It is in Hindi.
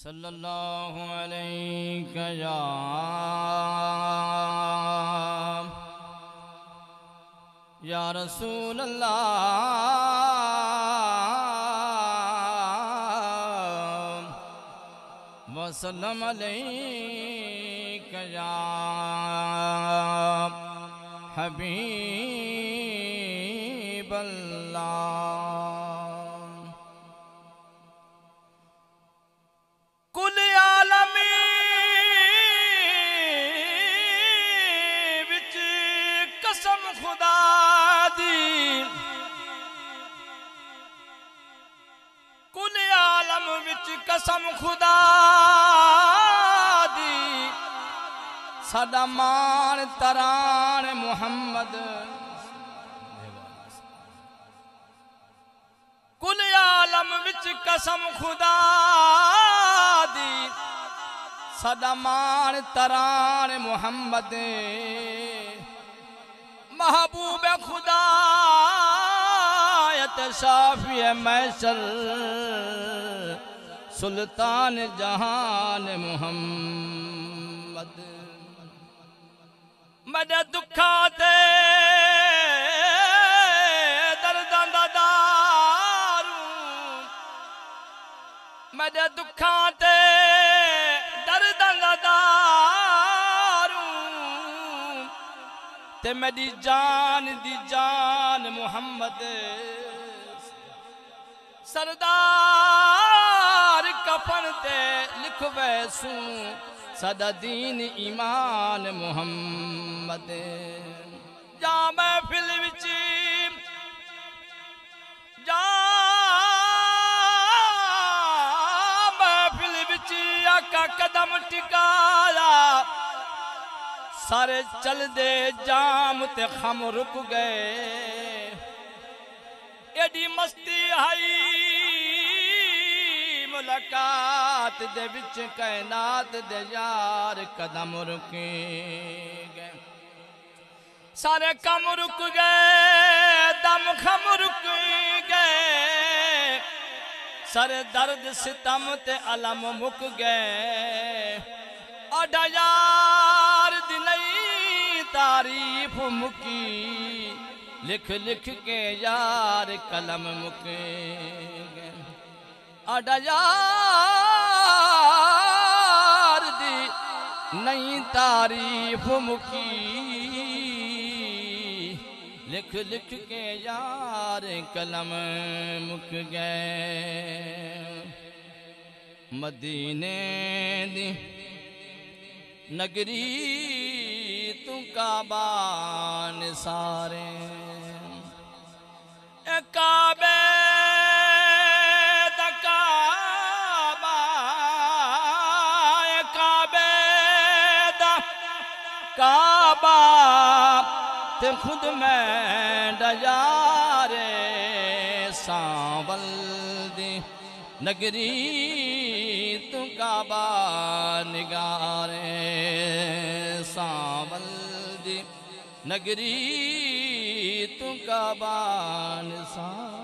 सल्लल्लाहु अलैहि या रसूल अल्लाह वसल्लम अलैका या हबीब अल्लाह। कुल आलमी विच कसम खुदा दी, कुल आलम विच कसम खुदा दी, साडा मान तरान मुहम्मद। कुल आलम विच कसम खुदा दी, साडा मान तरान मुहम्मद। महबूब खुदा शाफी मैसर सुल्तान जहान मुहम्मद। मेरे दुखा ते दर्दां दा दारू, मेरे दुखा ते दर्दां दा दारू, ते मेरी जान दी जान मुहम्मद। सरदार कफन ते लिखवे सू सदा दीन ईमान मुहम्मद। जा महफिल विच जा महफिल विच आका कदम टिकाया, सारे चल दे जाम ते खम रुक गए। एडी मस्ती आई मुलाकात दे विच कायनात दे यार कदम रुके गए। सारे कम रुक गए, दम खम रुक गए, सारे दर्द सितम ते अलम मुक गए। आडा यार दी नई तारीफ मुकी, लिख लिख के यार कलम मुक गए। आडा यार दी नई तारीफ मुकी, लिख लिख के यार कलम मुक गए। मदीने दी नगरी तू काबान सारे, काबे दा काबा, काबे दा काबा, ते खुद मैं डजारे सांवल दी नगरी तू काबा निगारे। सांवल दी नगरी तू काबा निसार।